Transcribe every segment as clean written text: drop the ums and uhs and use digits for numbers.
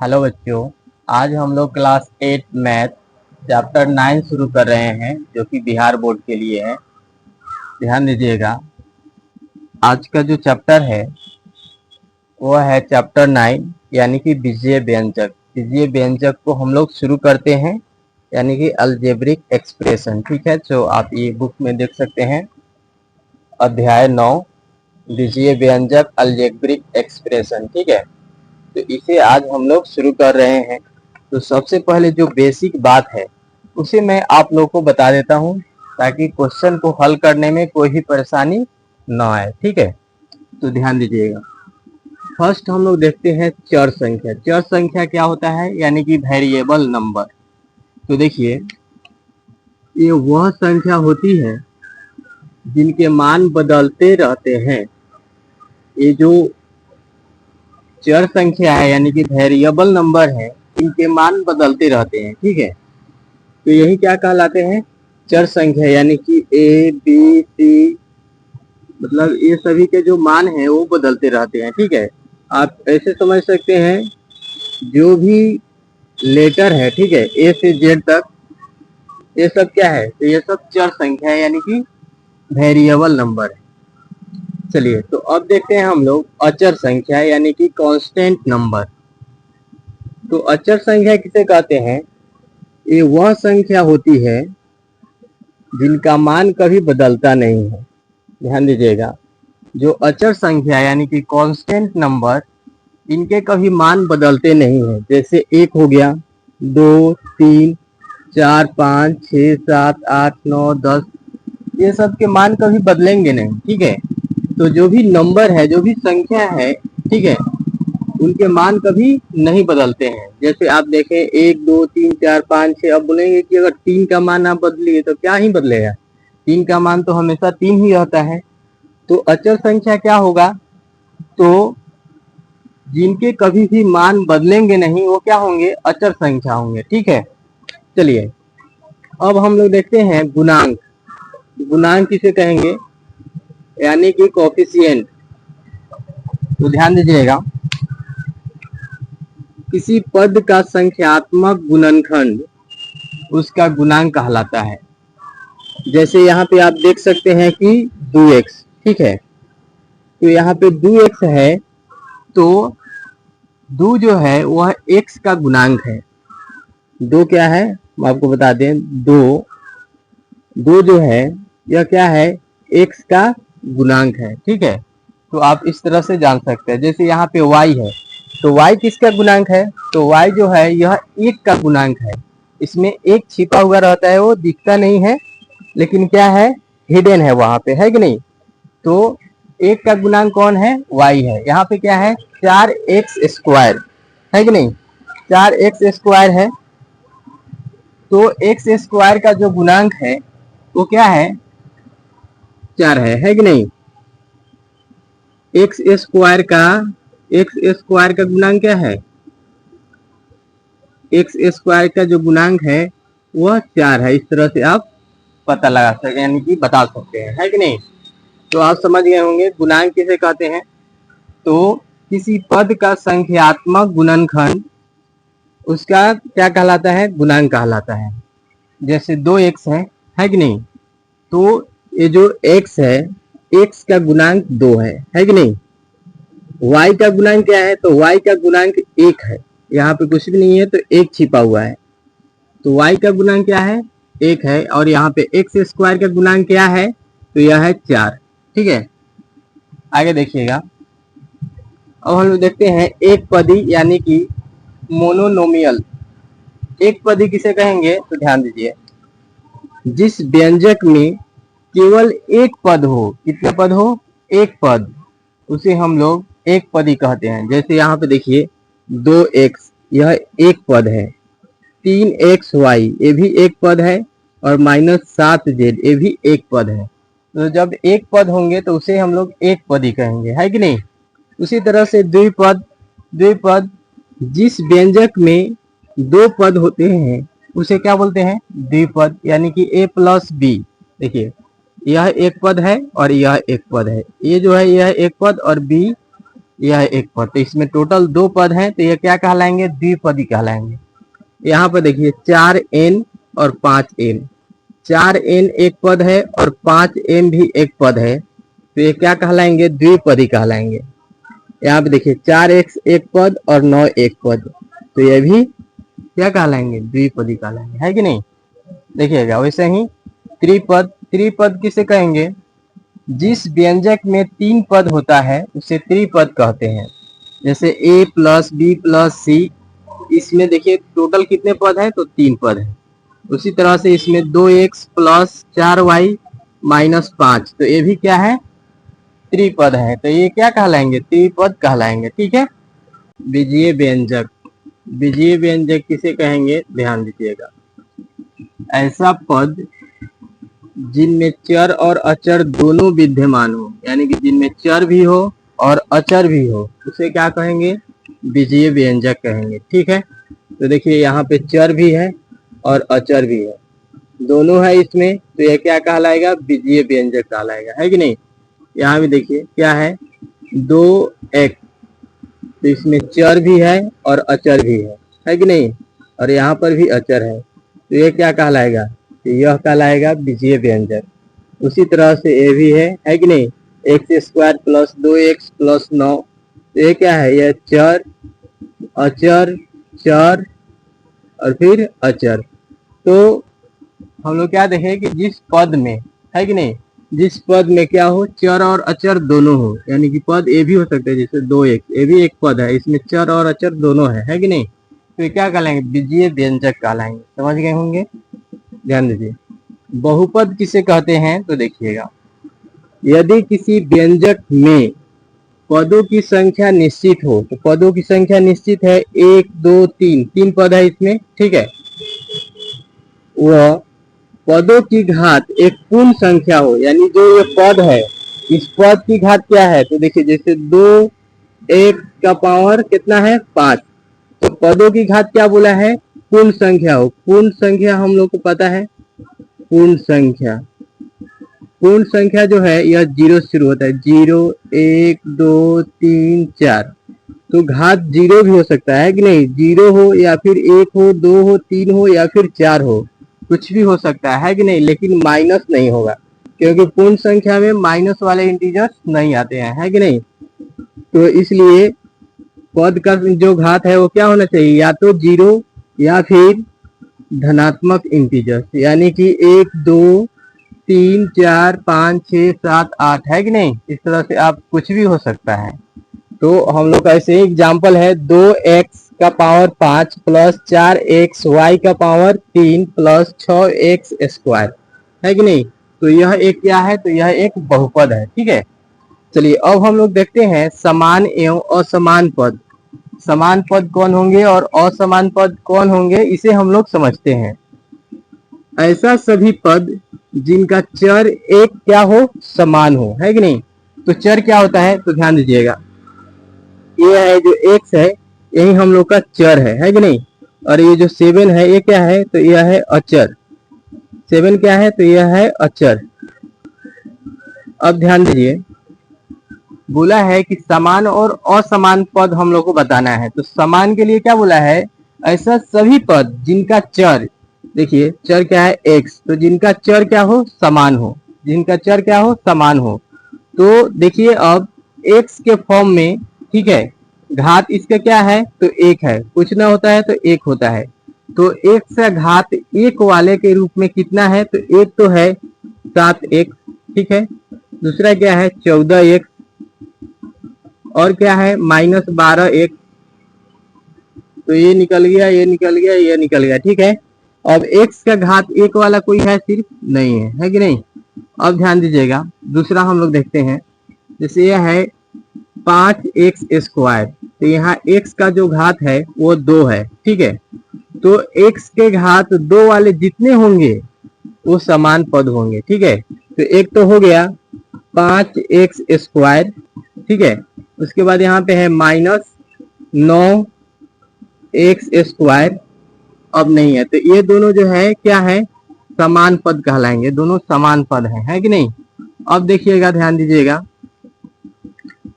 Hello बच्चों। आज हम लोग क्लास 8 मैथ चैप्टर 9 शुरू कर रहे हैं जो कि बिहार बोर्ड के लिए है। ध्यान दीजिएगा, आज का जो चैप्टर है वो है चैप्टर 9 यानी कि बीजीय व्यंजक। बीजीय व्यंजक को हम लोग शुरू करते हैं यानी कि अलजेब्रिक एक्सप्रेशन। ठीक है, जो आप ये बुक में देख सकते हैं, अध्याय 9 बीजीय व्यंजक अलजेब्रिक एक्सप्रेशन। ठीक है, तो इसे आज हम लोग शुरू कर रहे हैं। तो सबसे पहले जो बेसिक बात है उसे मैं आप लोगों को बता देता हूं ताकि क्वेश्चन को हल करने में कोई भी परेशानी ना आए। ठीक है, तो ध्यान दीजिएगा। फर्स्ट हम लोग देखते हैं चर संख्या। चर संख्या क्या होता है यानी कि वेरिएबल नंबर। तो देखिए, ये वह संख्या होती है जिनके मान बदलते रहते हैं। ये जो चर संख्या है यानी कि वेरिएबल नंबर है, इनके मान बदलते रहते हैं। ठीक है, तो यही क्या कहलाते हैं, चर संख्या। यानी कि ए बी सी, मतलब ये सभी के जो मान हैं वो बदलते रहते हैं। ठीक है, आप ऐसे समझ सकते हैं, जो भी लेटर है, ठीक है, ए से जेड तक, ये सब क्या है, तो ये सब चर संख्या है यानी कि वेरिएबल नंबर है। चलिए, तो अब देखते हैं हम लोग अचर संख्या यानी कि कांस्टेंट नंबर। तो अचर संख्या किसे कहते हैं, ये वह संख्या होती है जिनका मान कभी बदलता नहीं है। ध्यान दीजिएगा, जो अचर संख्या यानी कि कांस्टेंट नंबर, इनके कभी मान बदलते नहीं है। जैसे 1 हो गया, 2, 3, 4, 5, 6, 7, 8, 9, 10, ये सब के मान कभी बदलेंगे नहीं। ठीक है, तो जो भी नंबर है, जो भी संख्या है, ठीक है, उनके मान कभी नहीं बदलते हैं। जैसे आप देखें 1, 2, 3, 4, 5, 6, अब बोलेंगे कि अगर 3 का मान आप बदलिए तो क्या ही बदलेगा, 3 का मान तो हमेशा 3 ही रहता है। तो अचर संख्या क्या होगा, तो जिनके कभी भी मान बदलेंगे नहीं वो क्या होंगे, अचर संख्या होंगे। ठीक है, चलिए अब हम लोग देखते हैं गुणांक। गुणांक किसे कहेंगे, यानी कि कोफिशिएंट। तो ध्यान दीजिएगा, किसी पद का संख्यात्मक गुणनखंड उसका गुणांक कहलाता है। जैसे यहाँ पे आप देख सकते हैं कि 2x, ठीक है, तो यहाँ पे 2x है, तो 2 जो है वह x का गुणांक है। 2 क्या है, मैं आपको बता दें, 2 जो है यह क्या है, x का गुणांक है। ठीक है, तो आप इस तरह से जान सकते हैं। जैसे यहाँ पे y है, तो y किसका गुणांक है, तो y जो है यह 1 का गुणांक है। इसमें एक छिपा हुआ रहता है, वो दिखता नहीं है, लेकिन क्या है, हिडन है वहां पे, है कि नहीं। तो 1 का गुणांक कौन है, y है। यहाँ पे क्या है, 4x² है कि नहीं, 4x² है। तो x² का जो गुणांक है वो क्या है, 4 है कि नहीं। x² का गुणांक क्या है, x² का जो गुणांक है वह 4 है। इस तरह से आप पता लगा सकते हैं, यानी कि बता सकते हैं, है कि नहीं। तो आप समझ गए होंगे गुणांक किसे कहते हैं। तो किसी पद का संख्यात्मक गुणनखंड उसका क्या कहलाता है, गुणांक कहलाता है। जैसे 2x है कि नहीं, तो ये जो x है, x का गुणांक 2 है कि नहीं। y का गुणांक क्या है, तो y का गुणांक 1 है। यहाँ पे कुछ भी नहीं है, तो 1 छिपा हुआ है, तो y का गुणांक क्या है, 1 है। और यहाँ पे x² का गुणांक क्या है, तो यह है 4। ठीक है, आगे देखिएगा। अब हम लोग देखते हैं एक पदी यानी कि मोनोनोमियल। एक पदी किसे कहेंगे, तो ध्यान दीजिए, जिस व्यंजक में केवल एक पद हो, कितने पद हो, एक पद, उसे हम लोग एक पदी कहते हैं। जैसे यहाँ पे देखिए 2x, यह एक पद है। 3xy, ये भी एक पद है। और -7z, ये भी एक पद है। तो जब एक पद होंगे तो उसे हम लोग एक पदी कहेंगे, है कि नहीं। उसी तरह से द्विपद। द्विपद, जिस व्यंजक में 2 पद होते हैं उसे क्या बोलते हैं, द्विपद। यानी कि a+b, देखिए यह एक पद है और यह एक पद है, ये जो है यह एक पद और b यह एक पद, तो इसमें टोटल 2 पद हैं, तो यह क्या कहलाएंगे? द्विपदी कहलाएंगे। यहाँ पर देखिए 4n और 5m, 4n एक पद है और 5m भी एक पद है, तो ये क्या कहलाएंगे? द्विपदी कहलाएंगे। यहाँ पे देखिए 4x एक पद और 9 एक पद, तो ये भी क्या कहलाएंगे? द्विपदी कहलाएंगे, है कि नहीं? देखिएगा वैसे ही त्रिपद, त्रिपद किसे कहेंगे? जिस व्यंजक में 3 पद होता है उसे त्रिपद कहते हैं। जैसे a प्लस बी प्लस सी, इसमें देखिए टोटल कितने पद हैं? तो 3 पद हैं। उसी तरह से इसमें 2x प्लस 4y माइनस 5, तो ये भी क्या है? त्रिपद है, तो ये क्या कहलाएंगे? त्रिपद कहलाएंगे। ठीक है। बीजीय व्यंजक, बीजीय व्यंजक किसे कहेंगे? ध्यान दीजिएगा, ऐसा पद जिनमें चर और अचर दोनों विद्यमान हो, यानी कि जिनमें चर भी हो और अचर भी हो, उसे क्या कहेंगे? बीजीय व्यंजक कहेंगे। ठीक है। तो देखिए यहाँ पे चर भी है और अचर भी है, दोनों है इसमें, तो यह क्या कहलाएगा? बीजीय व्यंजक कहलाएगा, है कि नहीं? यहाँ भी देखिए क्या है? 2x, तो इसमें चर भी है और अचर भी है कि नहीं? और यहाँ पर भी अचर है, तो ये क्या कहलाएगा? यह कहलाएगा बीजीय व्यंजक। उसी तरह से ये भी है कि नहीं? x square plus 2x plus 9, तो ये क्या है? यह चर, अचर, चर और फिर अचर। तो हम लोग क्या देखें कि जिस पद में, है कि नहीं, जिस पद में क्या हो? चर और अचर दोनों हो, यानी कि पद ए भी हो सकता है, जैसे 2x, ये भी एक पद है, इसमें चर और अचर दोनों है कि नहीं? तो ये क्या कहलाएंगे? बीजीय व्यंजक कहलाएंगे। समझ गए होंगे? ध्यान दीजिए। बहुपद किसे कहते हैं? तो देखिएगा, यदि किसी व्यंजक में पदों की संख्या निश्चित हो, तो पदों की संख्या निश्चित है 1 2 3, 3 पद है इसमें, ठीक है, वह पदों की घात एक पूर्ण संख्या हो, यानी जो ये पद है इस पद की घात क्या है? तो देखिए जैसे 2 1 का पावर कितना है? 5, तो पदों की घात क्या बोला है? पूर्ण संख्या हो। पूर्ण संख्या हम लोग को पता है, पूर्ण संख्या, पूर्ण संख्या जो है यह 0 से शुरू होता है, 0 1 2 3 4, तो घात 0 भी हो सकता है कि नहीं? 0 हो या फिर 1 हो, 2 हो, 3 हो या फिर 4 हो, कुछ भी हो सकता है कि नहीं? लेकिन माइनस नहीं होगा, क्योंकि पूर्ण संख्या में माइनस वाले इंटीजर्स नहीं आते हैं, है कि नहीं? तो इसलिए पद का जो घात है वो क्या होना चाहिए? या तो 0 या फिर धनात्मक इंटीजर्स, यानी कि 1 2 3 4 5 6 7 8, है कि नहीं? इस तरह से आप कुछ भी हो सकता है। तो हम लोग का ऐसे ही एग्जाम्पल है, 2x का पावर 5 प्लस 4x y का पावर 3 प्लस 6x स्क्वायर, है कि नहीं? तो यह एक क्या है? तो यह एक बहुपद है। ठीक है। चलिए अब हम लोग देखते हैं समान एवं असमान पद। समान पद कौन होंगे और असमान पद कौन होंगे, इसे हम लोग समझते हैं। ऐसा सभी पद जिनका चर एक क्या हो? समान हो, है कि नहीं? तो चर क्या होता है? तो ध्यान दीजिएगा, ये है जो x है, यही हम लोग का चर है कि नहीं? और ये जो 7 है ये क्या है? तो यह है अचर। 7 क्या है? तो यह है अचर। अब ध्यान दीजिए, बोला है कि समान और असमान पद हम लोग को बताना है। तो समान के लिए क्या बोला है? ऐसा सभी पद जिनका चर, देखिए चर क्या है? x, तो जिनका चर क्या हो? समान हो, जिनका चर क्या हो? समान हो। तो देखिए अब x के फॉर्म में, ठीक है, घात इसका क्या है? तो 1 है, कुछ ना होता है तो 1 होता है, तो x का घात 1 वाले के रूप में कितना है? तो एक तो है 7x, ठीक है, दूसरा क्या है? 14x, और क्या है? माइनस 12x, तो ये निकल गया, ये निकल गया, ये निकल गया, ठीक है। अब x का घात 1 वाला कोई है? सिर्फ नहीं है कि नहीं? अब ध्यान दीजिएगा, दूसरा हम लोग देखते हैं, जैसे यह है 5x स्क्वायर, तो यहाँ x का जो घात है वो 2 है, ठीक है, तो x के घात 2 वाले जितने होंगे वो समान पद होंगे, ठीक है। तो एक तो हो गया 5x स्क्वायर, ठीक है, उसके बाद यहाँ पे है माइनस 9x स्क्वायर, अब नहीं है, तो ये दोनों जो है क्या है? समान पद कहलाएंगे, दोनों समान पद है कि नहीं? अब देखिएगा, ध्यान दीजिएगा,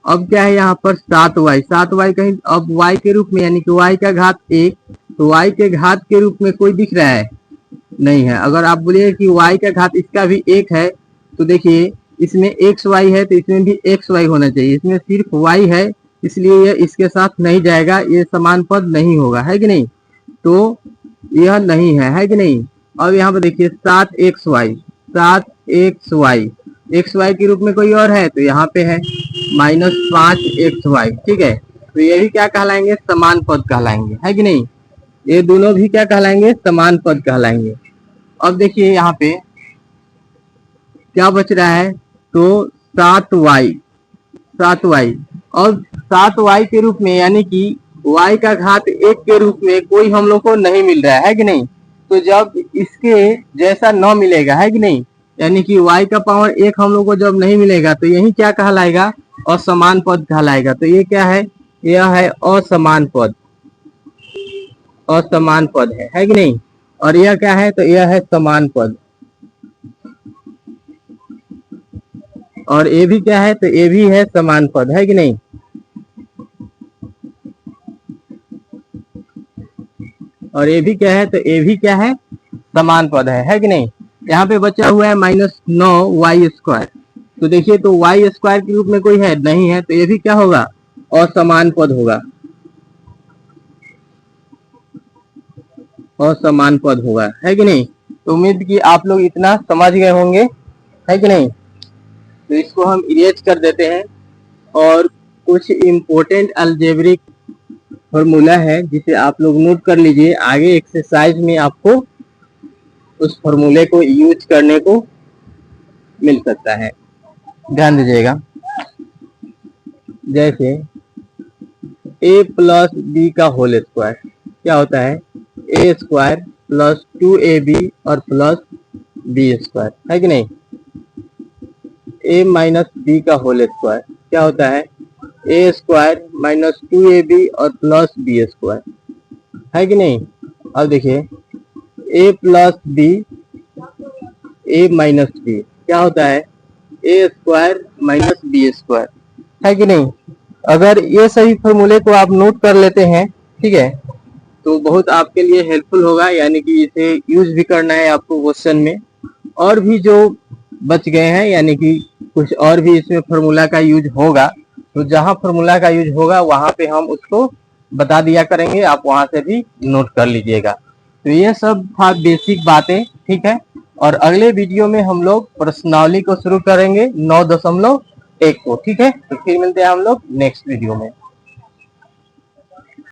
अब क्या है यहाँ पर 7y, 7y कहीं अब y के रूप में, यानी कि y का घात 1, तो y के घात के रूप में कोई दिख रहा है? नहीं है। अगर आप बोलिए कि y का घात इसका भी 1 है, तो देखिए इसमें xy है तो इसमें भी xy होना चाहिए, इसमें सिर्फ y है, इसलिए ये इसके साथ नहीं जाएगा, ये समान पद नहीं होगा, है कि नहीं? तो यह नहीं है कि नहीं? अब यहाँ पर देखिए 7xy, 7xy, xy के रूप में कोई और है तो यहाँ पे है -5xy, ठीक है? तो ये भी क्या कहलाएंगे? समान पद कहलाएंगे, है कि नहीं? ये दोनों भी क्या कहलाएंगे? समान पद कहलाएंगे। अब देखिए यहाँ पे क्या बच रहा है? तो 7y, 7y, और 7y के रूप में, यानी कि y का घात 1 के रूप में कोई हम लोग को नहीं मिल रहा है कि नहीं? तो जब इसके जैसा न मिलेगा, है कि नहीं, यानी कि y का पावर 1 हम लोग को जब नहीं मिलेगा तो यही क्या कहलाएगा? असमान पद कहलाएगा। तो ये क्या है? यह है असमान पद, असमान पद है कि नहीं? और यह क्या है? तो यह है समान पद। और ये भी क्या है? तो ये भी है समान पद, है कि नहीं? और ये भी क्या है? तो ये भी क्या है? समान पद है कि नहीं? यहाँ पे बचा हुआ है -9y²। तो देखिए, तो y² के रूप में कोई है नहीं है, तो ये भी क्या होगा? असमान पद होगा, असमान पद होगा, है कि नहीं? तो उम्मीद की आप लोग इतना समझ गए होंगे, है कि नहीं? तो इसको हम इरेज कर देते हैं, और कुछ इम्पोर्टेंट अलजेब्रिक फॉर्मूला है जिसे आप लोग नोट कर लीजिए, आगे एक्सरसाइज में आपको उस फॉर्मूले को यूज करने को मिल सकता है। ध्यान दीजिएगा, जैसे a प्लस बी का होल स्क्वायर क्या होता है? a² प्लस 2ab और प्लस b², है कि नहीं? a माइनस बी का होल स्क्वायर क्या होता है? a² माइनस 2ab और प्लस b², है कि नहीं? अब देखिए a plus B, a minus B क्या होता है? a² माइनस b², है कि नहीं? अगर ये सही फॉर्मूले को आप नोट कर लेते हैं, ठीक है, तो बहुत आपके लिए हेल्पफुल होगा, यानी कि इसे यूज भी करना है आपको क्वेश्चन में। और भी जो बच गए हैं, यानी कि कुछ और भी इसमें फॉर्मूला का यूज होगा, तो जहां फॉर्मूला का यूज होगा वहां पे हम उसको बता दिया करेंगे, आप वहां से भी नोट कर लीजिएगा। तो ये सब था बेसिक बातें, ठीक है। और अगले वीडियो में हम लोग प्रश्नावली को शुरू करेंगे 9.1 को, ठीक है। तो फिर मिलते हैं हम लोग नेक्स्ट वीडियो में।